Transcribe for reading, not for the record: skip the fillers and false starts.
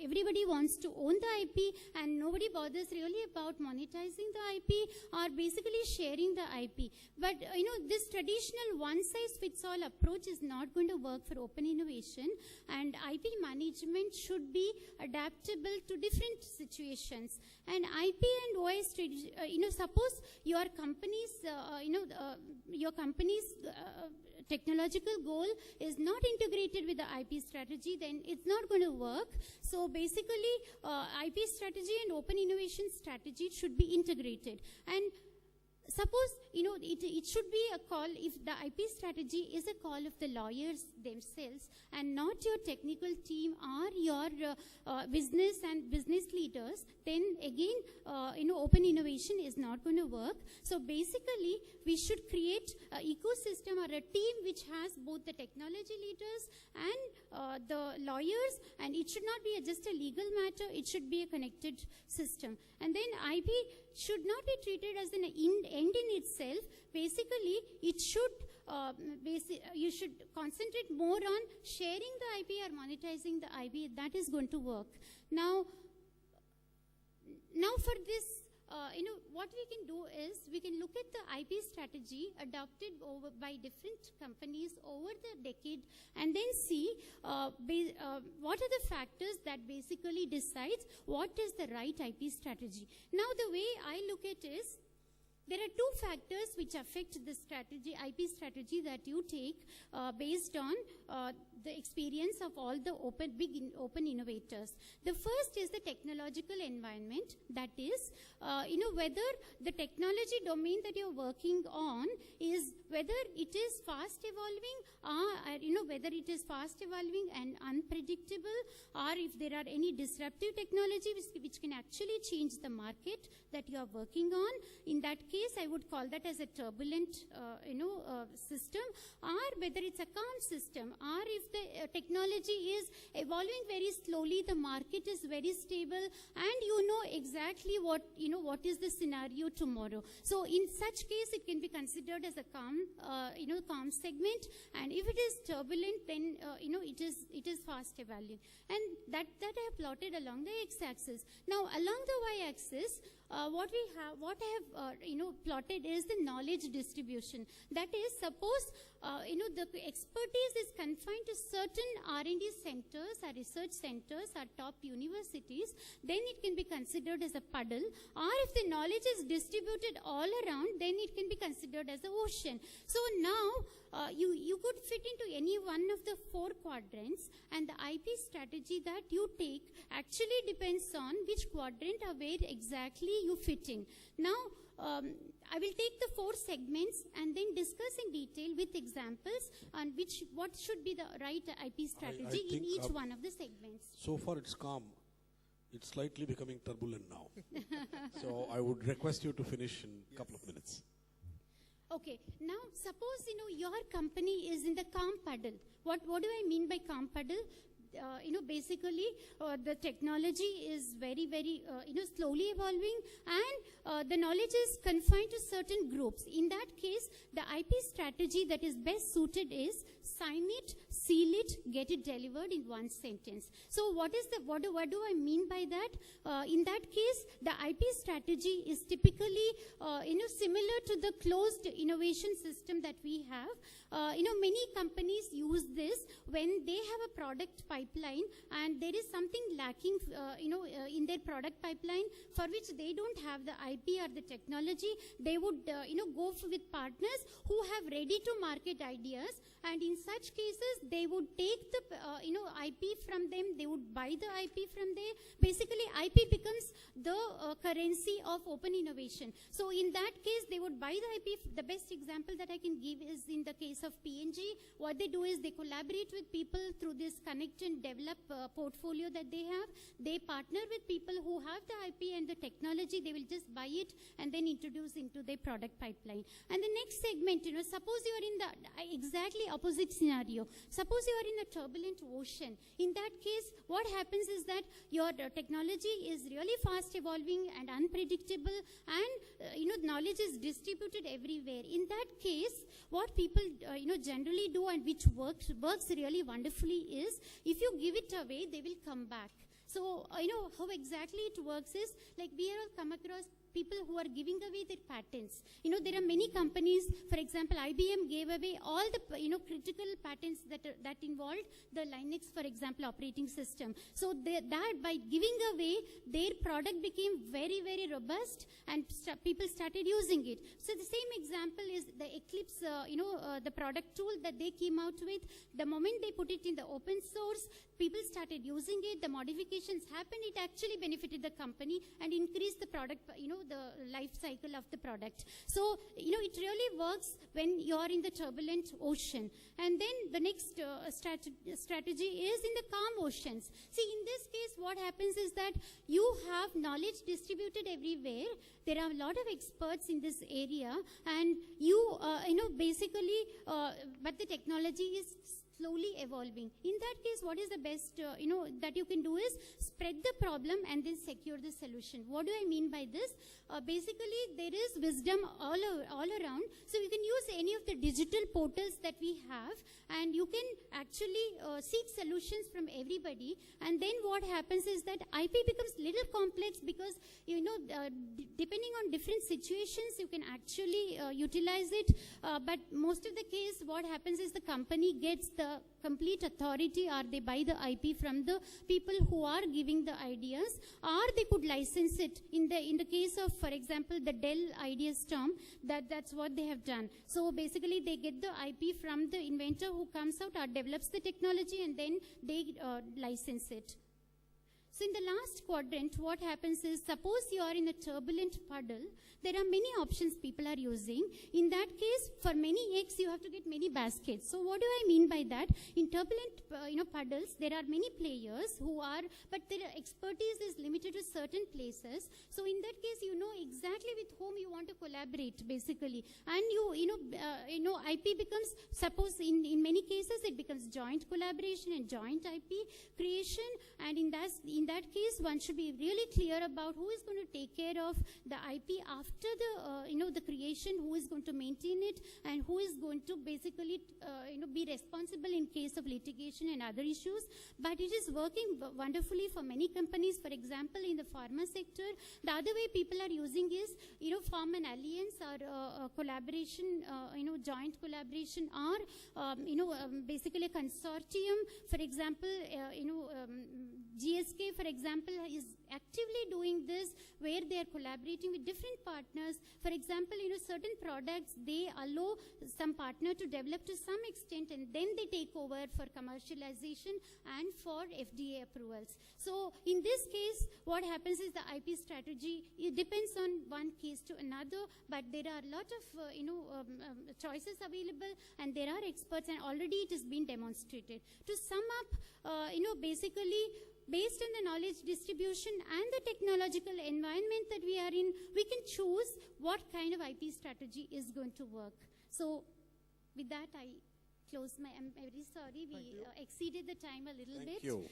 everybody wants to own the IP, and nobody bothers really about monetizing the IP or basically sharing the IP. But this traditional one-size-fits-all approach is not going to work for open innovation, and IP management should be adaptable to different situations. And IP and OS, suppose your company's, technological goal is not integrated with the IP strategy, then it's not going to work. So basically, IP strategy and open innovation strategy should be integrated. And suppose, it should be a call, if the IP strategy is a call of the lawyers themselves and not your technical team or your business and business leaders, then again, open innovation is not going to work. So basically, we should create an ecosystem or a team which has both the technology leaders and the lawyers, and it should not be just a legal matter, it should be a connected system. And then IP should not be treated as an end in itself. Basically, it should you should concentrate more on sharing the IP or monetizing the IP. That is going to work. Now for this, what we can do is we can look at the IP strategy adopted by different companies over the decade, and then see what are the factors that basically decides what is the right IP strategy. Now, the way I look at it is, there are two factors which affect the strategy, IP strategy that you take based on the experience of all the open innovators. The first is the technological environment. That is, whether the technology domain that you're working on is, whether it is fast evolving, whether it is fast evolving and unpredictable, or if there are any disruptive technology which can actually change the market that you are working on. In that case, I would call that as a turbulent, system, or whether it's a calm system, or if the technology is evolving very slowly, the market is very stable, and you know exactly what is the scenario tomorrow. So in such case, it can be considered as a calm, calm segment, and if it is turbulent, then it is fast evolving, and that I have plotted along the x-axis. Now along the y-axis, what I have plotted is the knowledge distribution. That is, suppose the expertise is confined to certain R&D centers or research centers or top universities, then it can be considered as a puddle. Or if the knowledge is distributed all around, then it can be considered as an ocean. So now you could fit into any one of the four quadrants, and the IP strategy that you take actually depends on which quadrant or where exactly you fit in. Now, I will take the four segments and then discuss in detail with examples on what should be the right IP strategy in each one of the segments. So far it's calm. It's slightly becoming turbulent now. So I would request you to finish in a couple of minutes. Okay, now suppose your company is in the calm puddle. What do I mean by calm puddle? Basically, the technology is very, very, slowly evolving, and the knowledge is confined to certain groups. In that case, the IP strategy that is best suited is sign it, seal it, get it delivered in one sentence. So what do I mean by that? In that case, the IP strategy is typically, similar to the closed innovation system that we have. Many companies use this when they have a product pipeline and there is something lacking, in their product pipeline for which they don't have the IP or the technology. They would, go with partners who have ready-to-market ideas, and in such cases, they would take the, IP from them. They would buy the IP from there. Basically, IP becomes the currency of open innovation. So in that case, they would buy the IP. The best example that I can give is in the case of P&G. What they do is they collaborate with people through this connect and develop portfolio that they have. They partner with people who have the IP and the technology. They will just buy it and then introduce into their product pipeline. And the next segment, suppose you are in the exactly opposite scenario. Suppose you are in a turbulent ocean. In that case, what happens is that your technology is really fast evolving and unpredictable, and knowledge is distributed everywhere. In that case, what people generally do, and which works really wonderfully, is if you give it away, they will come back. So, how exactly it works is, like, we have come across people who are giving away their patents. There are many companies, for example, IBM gave away all the, critical patents that involved the Linux, for example, operating system. So that by giving away, their product became very, very robust, and people started using it. So the same example is the Eclipse, the product tool that they came out with. The moment they put it in the open source, people started using it, the modifications happened, it actually benefited the company and increased the product, the life cycle of the product. So, it really works when you're in the turbulent ocean. And then the next strategy is in the calm oceans. See, in this case, what happens is that you have knowledge distributed everywhere. There are a lot of experts in this area, and basically, but the technology is slowly evolving. In that case, what is the best, that you can do is spread the problem and then secure the solution. What do I mean by this? Basically, there is wisdom all around. So you can use any of the digital portals that we have, and you can actually seek solutions from everybody. And then what happens is that IP becomes little complex because, depending on different situations, you can actually utilize it. But most of the case, what happens is the company gets the complete authority, or they buy the IP from the people who are giving the ideas, or they could license it. In the case of, for example, the Dell IdeaStorm, that's what they have done. So basically, they get the IP from the inventor who comes out or develops the technology, and then they license it. So in the last quadrant, what happens is, suppose you are in a turbulent puddle, there are many options people are using. In that case, for many eggs, you have to get many baskets. So what do I mean by that? In turbulent, puddles, there are many players who are, but their expertise is limited to certain places. So in that case, you know exactly with whom you want to collaborate, basically. And IP becomes, suppose in many cases, it becomes joint collaboration and joint IP creation. And in that case, one should be really clear about who is going to take care of the IP after the creation, who is going to maintain it, and who is going to basically be responsible in case of litigation and other issues. But it is working wonderfully for many companies. For example, in the pharma sector, the other way people are using is form an alliance or collaboration, joint collaboration, or basically a consortium. For example, GSK, for example, is actively doing this, where they are collaborating with different partners. For example, certain products, they allow some partner to develop to some extent, and then they take over for commercialization and for FDA approvals. So in this case, what happens is the IP strategy, it depends on one case to another, but there are a lot of choices available, and there are experts, and already it has been demonstrated. To sum up, basically, based on the knowledge distribution and the technological environment that we are in, we can choose what kind of IP strategy is going to work. So with that, I close I'm very sorry. We exceeded the time a little bit. Thank you.